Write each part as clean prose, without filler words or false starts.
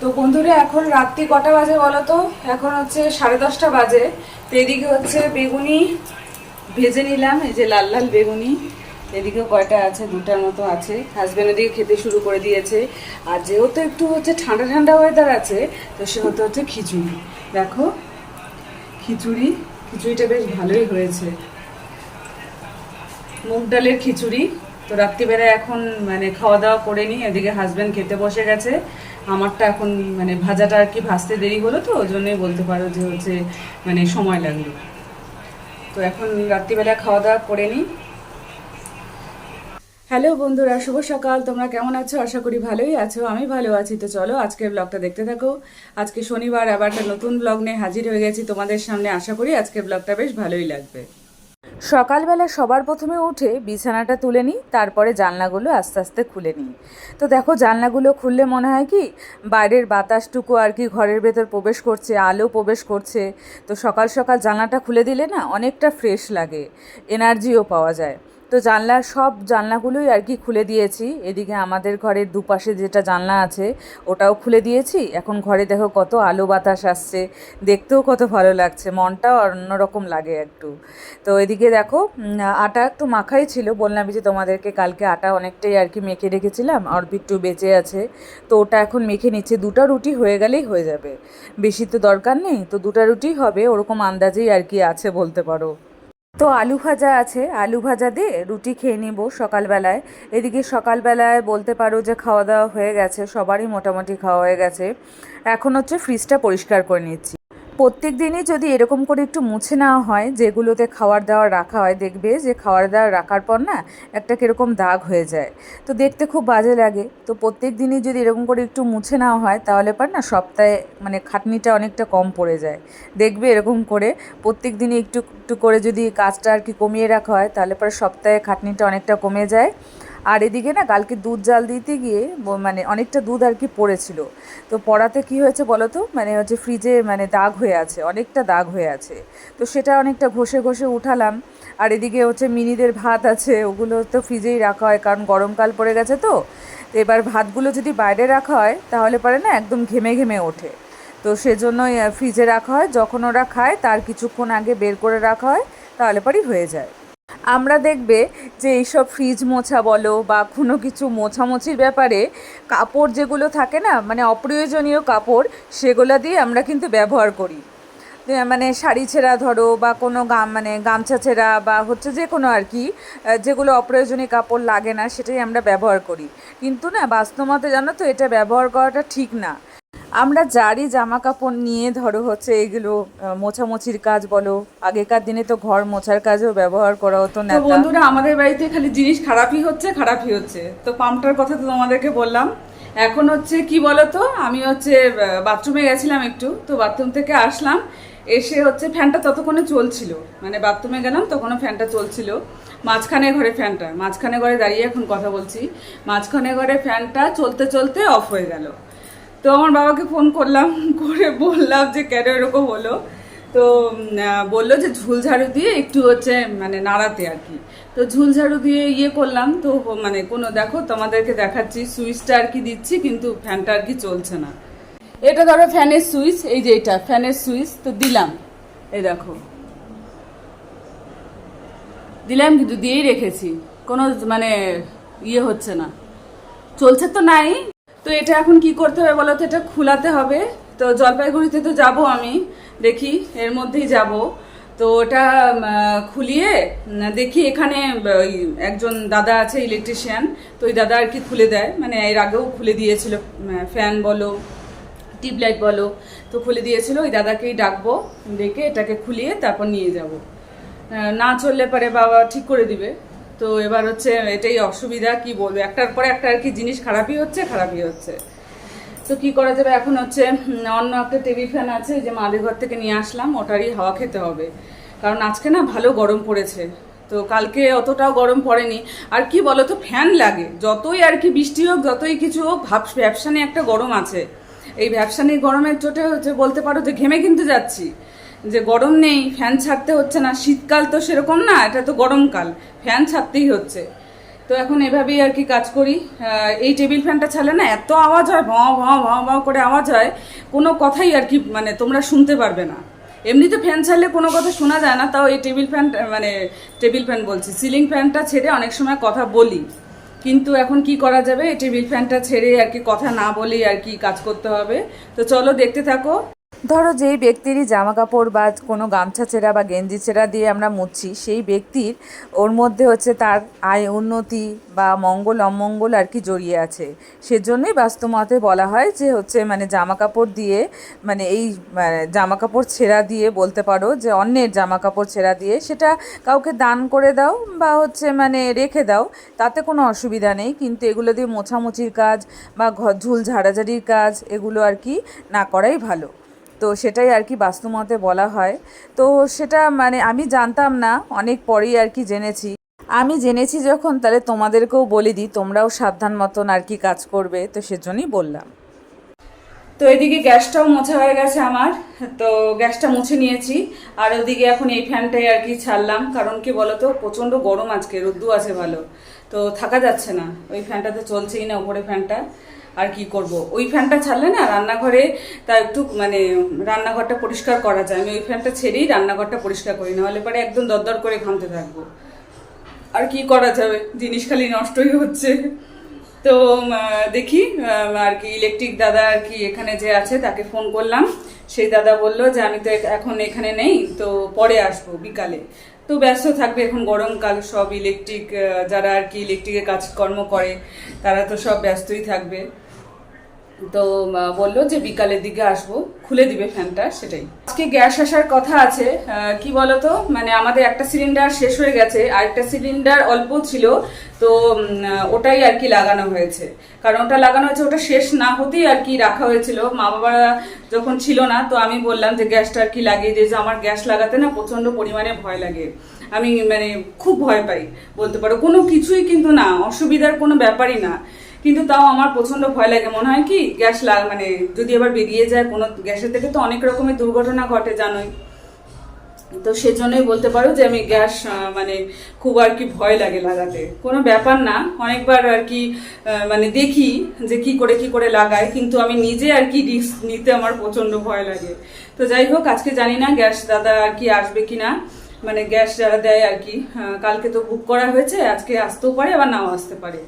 তো বন্ধুরা এখন রাত্রি কটা বাজে বলো তো? এখন হচ্ছে 10:30 বাজে। তো এদিকে হচ্ছে বেগুনি ভেজে নিলাম, এই যে লাল লাল বেগুনি। এদিকেও কয়টা আছে, দুটার মতো আছে। হাজব্যান্ড এদিকে খেতে শুরু করে দিয়েছে। আর যেহেতু একটু হচ্ছে ঠান্ডা ঠান্ডা ওয়েদার আছে, তো সেহেতু হচ্ছে খিচুড়ি। দেখো খিচুড়িটা বেশ ভালোই হয়েছে, মুগ ডালের খিচুড়ি। তো রাত্রিবেলায় এখন মানে খাওয়া দাওয়া করে নিই, এদিকে হাজব্যান্ড খেতে বসে গেছে। আমারটা এখন মানে ভাজাটা আর কি ভাজতে দেরি হলো, তো ওই জন্যই বলতে পারো যে হচ্ছে মানে সময় লাগলো। তো এখন রাত্রিবেলা খাওয়া দাওয়া করে নিই। হ্যালো বন্ধুরা, শুভ সকাল। তোমরা কেমন আছো? আশা করি ভালোই আছো। আমি ভালো আছি। তো চলো আজকের ব্লগটা দেখতে থাকো। আজকে শনিবার, আবার একটা নতুন ব্লগ নিয়ে হাজির হয়ে গেছি তোমাদের সামনে। আশা করি আজকের ব্লগটা বেশ ভালোই লাগবে। সকালবেলা সবার প্রথমে উঠে বিছানাটা তুলে নিই, তারপরে জানলাগুলো আস্তে আস্তে খুলে নিই। তো দেখো, জানলাগুলো খুললে মনে হয় কি বাইরের বাতাসটুকু আর কি ঘরের ভেতর প্রবেশ করছে, আলো প্রবেশ করছে। তো সকাল সকাল জানলাটা খুলে দিলে না অনেকটা ফ্রেশ লাগে, এনার্জিও পাওয়া যায়। তো সব জানলাগুলোই আর কি খুলে দিয়েছি। এদিকে আমাদের ঘরের দুপাশে যেটা জানলা আছে ওটাও খুলে দিয়েছি। এখন ঘরে দেখো কত আলো বাতাস আসছে, দেখতেও কত ভালো লাগছে, মনটাও অন্যরকম লাগে একটু। তো এদিকে দেখো আটা একটু মাখাই ছিল, বললাম যে তোমাদেরকে কালকে আটা অনেকটাই আর কি মেখে রেখেছিলাম, অল্প একটু বেঁচে আছে। তো ওটা এখন মেখে নিচ্ছে, 2টা রুটি হয়ে গেলেই হয়ে যাবে, বেশি তো দরকার নেই। তো 2টা রুটি হবে ওরকম আন্দাজেই আর কি আছে বলতে পারো। তো আলু ভাজা আছে, আলু ভাজা দিয়ে রুটি খেয়ে নিব সকালবেলায়। এদিকে সকালবেলায় বলতে পারো যে খাওয়া দাওয়া হয়ে গেছে, সবারই মোটামুটি খাওয়া হয়ে গেছে। এখন হচ্ছে ফ্রিজটা পরিষ্কার করে নিচ্ছি। প্রত্যেক দিনই যদি এরকম করে একটু মুছে নেওয়া হয়, যেগুলোতে খাবার দাবার রাখা হয়, দেখবে যে খাবার দাবার রাখার পর না একটা কীরকম দাগ হয়ে যায়, তো দেখতে খুব বাজে লাগে। তো প্রত্যেক দিনই যদি এরকম করে একটু মুছে নেওয়া হয়, তাহলে পর না সপ্তাহে মানে খাটনিটা অনেকটা কম পড়ে যায়। দেখবে এরকম করে প্রত্যেক দিনই একটু একটু করে যদি কাজটা আর কি কমিয়ে রাখা হয়, তাহলে পরে সপ্তাহে খাটনিটা অনেকটা কমে যায়। আর এদিকে না কালকে দুধ জাল দিতে গিয়ে মানে অনেকটা দুধ আর কি পড়েছিল। তো পড়াতে কি হয়েছে বলো তো, মানে হচ্ছে ফ্রিজে মানে দাগ হয়ে আছে, অনেকটা দাগ হয়ে আছে। তো সেটা অনেকটা ঘষে ঘষে উঠালাম। আর এদিকে হচ্ছে মিনিদের ভাত আছে, ওগুলো তো ফ্রিজেই রাখা হয়, কারণ গরমকাল পড়ে গেছে। তো এবার ভাতগুলো যদি বাইরে রাখা হয় তাহলে পরে না একদম ঘেমে ঘেমে ওঠে। তো সেজন্যই ফ্রিজে রাখা হয়, যখন ওরা খায় তার কিছুক্ষণ আগে বের করে রাখা হয়, তাহলে পরেই হয়ে যায়। আমরা দেখবে যে এইসব ফ্রিজ মোছা বলো বা কোনো কিছু মোছামুছির ব্যাপারে কাপড় যেগুলো থাকে না, মানে অপ্রয়োজনীয় কাপড়, সেগুলো দিয়ে আমরা কিন্তু ব্যবহার করি। মানে শাড়ি ছেঁড়া ধরো, বা কোনো মানে গামছা ছেঁড়া, বা হচ্ছে যে কোনো আর কি যেগুলো অপ্রয়োজনীয় কাপড় লাগে না, সেটাই আমরা ব্যবহার করি। কিন্তু না বাস্তবতে জানো তো, এটা ব্যবহার করাটা ঠিক না। আমরা যারই জামা কাপড় নিয়ে ধরো হচ্ছে এগুলো মোছামুছির কাজ বলো, আগেকার দিনে তো ঘর মোছার কাজেও ব্যবহার করা হতো না। তো বন্ধুরা, আমাদের বাড়িতে খালি জিনিস খারাপই হচ্ছে। তো পাম্পটার কথা তো তোমাদেরকে বললাম। এখন হচ্ছে কি বলতো, আমি হচ্ছে বাথরুমে গেছিলাম একটু, তো বাথরুম থেকে আসলাম, এসে হচ্ছে ফ্যানটা ততক্ষণে চলছিল, মানে বাথরুমে গেলাম তখনও ফ্যানটা চলছিল। মাঝখানে ঘরে দাঁড়িয়ে এখন কথা বলছি, মাঝখানে ঘরে ফ্যানটা চলতে চলতে অফ হয়ে গেল। তো আমার বাবাকে ফোন করলাম, করে বললাম যে কেন এরকম হলো। তো বললো যে ঝুলঝাড়ু দিয়ে একটু হচ্ছে মানে নাড়াতে আর কি। তো ঝুলঝাড়ু দিয়ে ইয়ে করলাম, তো মানে কোনো দেখো তোমাদেরকে দেখাচ্ছি, সুইচটা আর কি দিচ্ছি, কিন্তু ফ্যানটা আর কি চলছে না। এটা ধরো ফ্যানের সুইচ, এই যে এটা ফ্যানের সুইচ, তো দিলাম, এই দেখো দিলাম, কিন্তু দিয়েই রেখেছি, কোনো মানে ইয়ে হচ্ছে না, চলছে তো নাই। তো এটা এখন কি করতে হবে বলো তো, এটা খুলাতে হবে। তো জলপাইগুড়িতে তো যাব আমি, দেখি এর মধ্যেই যাব। তো ওটা খুলিয়ে দেখি, এখানে ওই একজন দাদা আছে ইলেকট্রিশিয়ান, তো ওই দাদা আর কি খুলে দেয়, মানে এর আগেও খুলে দিয়েছিল ফ্যান বলো টিউবলাইট বলো, তো খুলে দিয়েছিল। ওই দাদাকেই ডাকবো, ডেকে এটাকে খুলিয়ে তারপর নিয়ে যাব। না চললে পারে বাবা ঠিক করে দিবে। তো এবার হচ্ছে এটাই অসুবিধা, কি বলবো, একটার পরে একটা আর কি জিনিস খারাপই হচ্ছে। তো কি করা যাবে, এখন হচ্ছে অন্য একটা টেবিল ফ্যান আছে যে মাদের ঘর থেকে নিয়ে আসলাম, ওটারই হাওয়া খেতে হবে, কারণ আজকে না ভালো গরম পড়েছে। তো কালকে অতটাও গরম পড়েনি। আর কি বলতো, ফ্যান লাগে যতই আর কি বৃষ্টি হোক, যতই কিছু হোক, ভ্যাপসানি একটা গরম আছে। এই ভ্যাপসানি গরমের চোটে হচ্ছে বলতে পারো যে ঘেমে কিন্তু যাচ্ছি, যে গরম নেই, ফ্যান ছাড়তে হচ্ছে না। শীতকাল তো সেরকম না, এটা তো গরমকাল, ফ্যান ছাড়তেই হচ্ছে। তো তো এখন এভাবেই আর কি কাজ করি। এই টেবিল ফ্যানটা ছাড়লে না এত আওয়াজ হয়, ভাঁ ভাঁ ভাঁ ভাঁ করে আওয়াজ হয়, কোনো কথাই আর কি মানে তোমরা শুনতে পারবে না। এমনিতে ফ্যান ছাড়লে কোনো কথা শোনা যায় না, তাও এই টেবিল ফ্যান বলছি, সিলিং ফ্যানটা ছেড়ে অনেক সময় কথা বলি, কিন্তু এখন কি করা যাবে, এই টেবিল ফ্যানটা ছেড়ে আর কি কথা না বলেই আর কি কাজ করতে হবে। তো চলো দেখতে থাকো। ধরো যেই ব্যক্তিরই জামা কাপড় বা কোনো গামছা ছেঁড়া বা গেঞ্জি ছেঁড়া দিয়ে আমরা মুছছি, সেই ব্যক্তির ওর মধ্যে হচ্ছে তার আয় উন্নতি বা মঙ্গল অমঙ্গল আর কি জড়িয়ে আছে। সেজন্যই বাস্তুমতে বলা হয় যে হচ্ছে মানে জামা কাপড় দিয়ে মানে এই জামা কাপড় ছেঁড়া দিয়ে বলতে পারো যে অন্যের জামা কাপড় ছেঁড়া দিয়ে সেটা কাউকে দান করে দাও বা হচ্ছে মানে রেখে দাও, তাতে কোনো অসুবিধা নেই, কিন্তু এগুলো দিয়ে মোছামুছির কাজ বা ঘর ঝুল ঝাড়াঝাড়ির কাজ এগুলো আর কি না করাই ভালো। তো সেটাই আর কি বাস্তুমতে বলা হয়। তো সেটা মানে আমি জানতাম না, অনেক পরেই আর কি জেনেছি। আমি জেনেছি যখন, তাহলে তোমাদেরকেও বলে দিই, তোমরাও সাবধান মতন আর কি কাজ করবে, তো সেজন্যই বললাম। তো এদিকে গ্যাসটাও মোছা হয়ে গেছে আমার, তো গ্যাসটা মুছে নিয়েছি। আর ওদিকে এখন এই ফ্যানটাই আর কি ছাড়লাম, কারণ কি বলতো প্রচণ্ড গরম, আজকে রোদ্দু আছে ভালো, তো থাকা যাচ্ছে না, ওই ফ্যানটাতে চলছেই না উপরে ফ্যানটা। আর কি করব, ওই ফ্যানটা ছাড়লে না রান্নাঘরে তা একটু মানে রান্নাঘরটা পরিষ্কার করা যায়, আমি ওই ফ্যানটা ছেড়েই রান্নাঘরটা পরিষ্কার করি, নাহলে পরে একদম দরদর করে ঘামতে থাকবো। আর কি করা যাবে, জিনিস খালি নষ্টই হচ্ছে। তো দেখি আর কি ইলেকট্রিক দাদা আর কি এখানে যে আছে তাকে ফোন করলাম, সেই দাদা বললো যে আমি তো এখন এখানে নেই, তো পরে আসবো বিকালে। তো ব্যস্ত থাকবে, এখন গরমকাল, সব ইলেকট্রিক যারা আর কি ইলেকট্রিকের কাজকর্ম করে তারা তো সব ব্যস্তই থাকবে। তো বললো যে বিকালের দিকে আসবো, খুলে দিবে ফ্যানটা, সেটাই। আজকে গ্যাস আসার কথা আছে, কি বলতো মানে আমাদের একটা সিলিন্ডার শেষ হয়ে গেছে, আর একটা সিলিন্ডার অল্প ছিল, তো ওটাই আর কি লাগানো হয়েছে। কারণ ওটা লাগানো হয়েছে, ওটা শেষ না হতেই আর কি রাখা হয়েছিল, মা বাবা যখন ছিল না, তো আমি বললাম যে গ্যাসটা আর কি লাগিয়ে দিয়ে, যে আমার গ্যাস লাগাতে না প্রচন্ড পরিমাণে ভয় লাগে, আমি মানে খুব ভয় পাই বলতে পারো, কোনো কিছুই কিন্তু না অসুবিধার কোনো ব্যাপারই না, কিন্তু তাও আমার প্রচন্ড ভয় লাগে, মনে হয় কি গ্যাস মানে যদি আবার বেরিয়ে যায় কোনো, গ্যাসের থেকে তো অনেক রকমের দুর্ঘটনা ঘটে জানোই। তো সেজন্যই বলতে পারো যে আমি গ্যাস মানে খুব আর কি ভয় লাগে লাগাতে, কোনো ব্যাপার না, অনেকবার আর কি মানে দেখি যে কি করে লাগায়, কিন্তু আমি নিজে আর কি রিস্ক নিতে আমার প্রচন্ড ভয় লাগে। তো যাই হোক, আজকে জানি না গ্যাস দাদা আর কি আসবে কিনা, মানে গ্যাস যারা দেয় আর কি, কালকে তো বুক করা হয়েছে, আজকে আসতেও পারে আবার নাও আসতে পারে।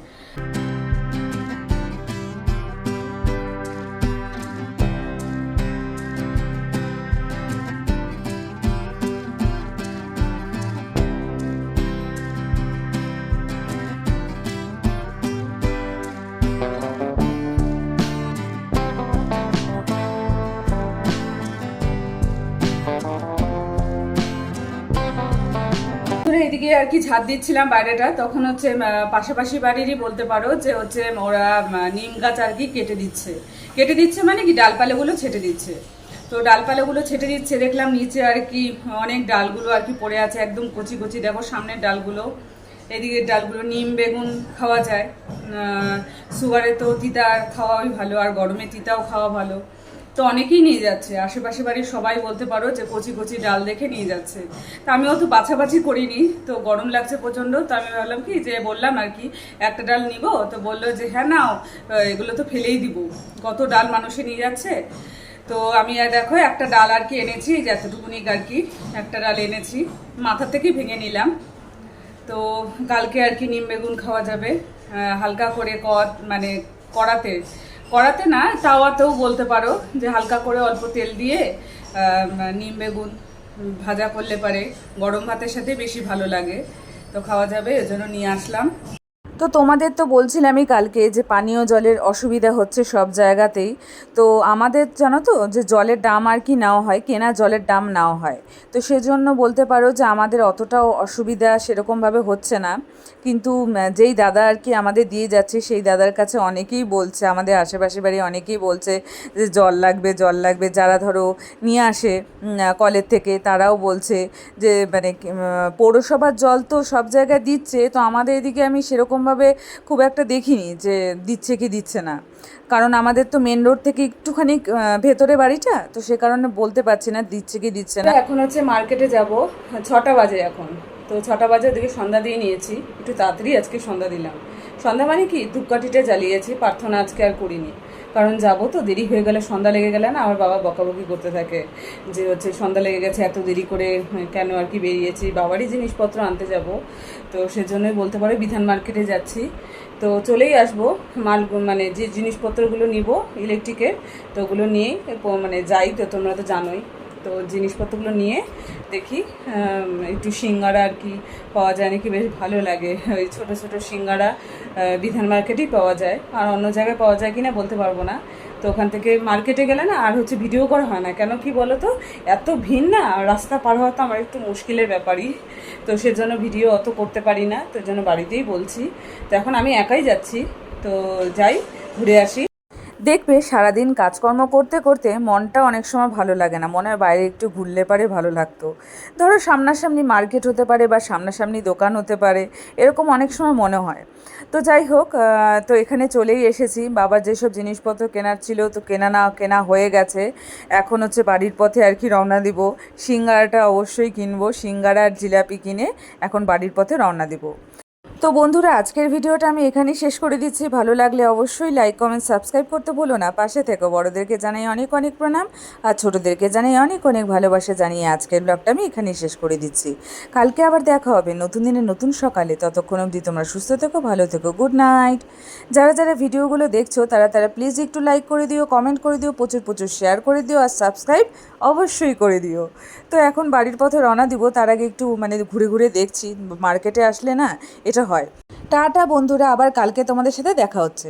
এদিকে আর কি ঝাড় দিচ্ছিলাম বাইরেটা, তখন হচ্ছে পাশাপাশি বাড়িরই বলতে পারো যে হচ্ছে ওরা নিম গাছ আর কি কেটে দিচ্ছে মানে কি ডালপালাগুলো ছেটে দিচ্ছে। তো ডালপালাগুলো ছেটে দিচ্ছে, দেখলাম নিচে আর কি অনেক ডালগুলো আর কি পড়ে আছে, একদম কচি কচি, দেখো সামনের ডালগুলো, এদিকে ডালগুলো। নিম বেগুন খাওয়া যায়, সুগারে তো তিতা খাওয়াই ভালো, আর গরমে তিতাও খাওয়া ভালো। তো অনেকেই নিয়ে যাচ্ছে, আশেপাশে বাড়ির সবাই বলতে পারো যে কচি কচি ডাল দেখে নিয়ে যাচ্ছে। তো আমি অত বাছাবাছি করিনি, তো গরম লাগছে প্রচণ্ড, তো আমি ভাবলাম কি যে বললাম আর কি একটা ডাল নিব, তো বললো যে হ্যাঁ নাও, এগুলো তো ফেলেই দিব, কত ডাল মানুষে নিয়ে যাচ্ছে। তো আমি দেখো একটা ডাল আর কি এনেছি, যতটুকুনি আর কি একটা ডাল এনেছি, মাথা থেকেই ভেঙে নিলাম। তো কালকে আর কি নিম বেগুন খাওয়া যাবে, হালকা করে মানে কড়াতে কড়াতে না, তাওয়াতেও বলতে পারো, যে হালকা করে অল্প তেল দিয়ে নিম বেগুন ভাজা করলে পারে গরম ভাতের সাথে বেশি ভালো লাগে, তো খাওয়া যাবে, এজন্য নিয়ে আসলাম। তো তোমাদের তো বলছিলামই কালকে যে পানীয় জলের অসুবিধা হচ্ছে সব জায়গাতেই। তো আমাদের জানো তো যে জলের দাম আর কি নেওয়া হয়, কেনা জলের দাম নেওয়া হয়, তো সেজন্য বলতে পারো যে আমাদের অতটাও অসুবিধা সেরকমভাবে হচ্ছে না। কিন্তু যেই দাদা আর কি আমাদের দিয়ে যাচ্ছে, সেই দাদার কাছে অনেকেই বলছে, আমাদের আশেপাশে বাড়ি অনেকেই বলছে যে জল লাগবে, যারা ধরো নিয়ে আসে কলের থেকে, তারাও বলছে যে মানে পৌরসভার জল তো সব জায়গায় দিচ্ছে, তো আমাদের এদিকে আমি সেরকমভাবে খুব একটা দেখিনি যে দিচ্ছে কি দিচ্ছে না, কারণ আমাদের তো মেন রোড থেকে একটুখানি ভেতরে বাড়িটা, তো সে কারণে বলতে পারছি না দিচ্ছে কি দিচ্ছে না। এখন হচ্ছে মার্কেটে যাব, 6টা বাজে এখন, তো 6টা বাজে ওদিকে সন্ধ্যা দিয়ে নিয়েছি, একটু তাড়াতাড়ি আজকে সন্ধ্যা দিলাম। সন্ধ্যা মানে কি, ধূপকাঠিটা জ্বালিয়েছি, প্রার্থনা আজকে আর করিনি, কারণ যাবো তো, দেরি হয়ে গেলে, সন্ধ্যা লেগে গেলে না আমার বাবা বকাবকি করতে থাকে যে হচ্ছে সন্ধ্যা লেগে গেছে, এত দেরি করে কেন আর কি বেরিয়েছি, বাবারই জিনিসপত্র আনতে যাব। তো সেজন্যই বলতে পারে বিধান মার্কেটে যাচ্ছি, তো চলেই আসবো। মাল মানে যে জিনিসপত্রগুলো নিব ইলেকট্রিকের, তো ওগুলো নিয়েই মানে যাই, তো তোমরা তো জানোই। তো জিনিসপত্রগুলো নিয়ে দেখি একটু সিঙ্গারা আর কি পাওয়া যায় নাকি, বেশ ভালো লাগে। ওই ছোটো ছোটো সিঙ্গারা বিধান মার্কেটেই পাওয়া যায়, আর অন্য জায়গায় পাওয়া যায় কি না বলতে পারবো না। তো ওখান থেকে মার্কেটে গেলে না আর হচ্ছে ভিডিও করা হয় না, কেন কি বলো তো, এত ভিড় না, রাস্তা পার হওয়া তো আমার একটু মুশকিলের ব্যাপারই। তো সেজন্য ভিডিও অত করতে পারি না, তো জন্য বাড়িতেই বলছি। তো এখন আমি একাই যাচ্ছি, তো যাই, ঘুরে আসি। দেখবে সারাদিন কাজকর্ম করতে করতে মনটা অনেক সময় ভালো লাগে না, মনে হয় বাইরে একটু ঘুরলে পারে ভালো লাগতো। ধরো সামনাসামনি মার্কেট হতে পারে বা সামনাসামনি দোকান হতে পারে, এরকম অনেক সময় মনে হয়। তো যাই হোক, তো এখানে চলেই এসেছি। বাবার যেসব জিনিসপত্র কেনার ছিল তো কেনা হয়ে গেছে। এখন হচ্ছে বাড়ির পথে আর কি রওনা দিব। সিঙ্গারাটা অবশ্যই কিনবো, সিঙ্গারা আর জিলাপি কিনে এখন বাড়ির পথে রওনা দিব। তো বন্ধুরা, আজকের ভিডিওটা আমি এখানেই শেষ করে দিচ্ছি। ভালো লাগলে অবশ্যই লাইক কমেন্ট সাবস্ক্রাইব করতে ভুলো না। পাশে থেকো। বড়োদেরকে জানাই অনেক অনেক প্রণাম, আর ছোটোদেরকে জানাই অনেক অনেক ভালোবাসা জানিয়ে আজকের ব্লগটা আমি এখানেই শেষ করে দিচ্ছি। কালকে আবার দেখা হবে নতুন দিনে নতুন সকালে। ততক্ষণ অবধি তোমরা সুস্থ থেকো, ভালো থেকো, গুড নাইট। যারা যারা ভিডিওগুলো দেখছো তারা প্লিজ একটু লাইক করে দিও, কমেন্ট করে দিও, প্রচুর প্রচুর শেয়ার করে দিও, আর সাবস্ক্রাইব অবশ্যই করে দিও। তো এখন বাড়ির পথে রওনা দিব, তার আগে একটু মানে ঘুরে ঘুরে দেখছি, মার্কেটে আসলে না এটা হয়। টাটা বন্ধুরা, আবার কালকে তোমাদের সাথে দেখা হচ্ছে।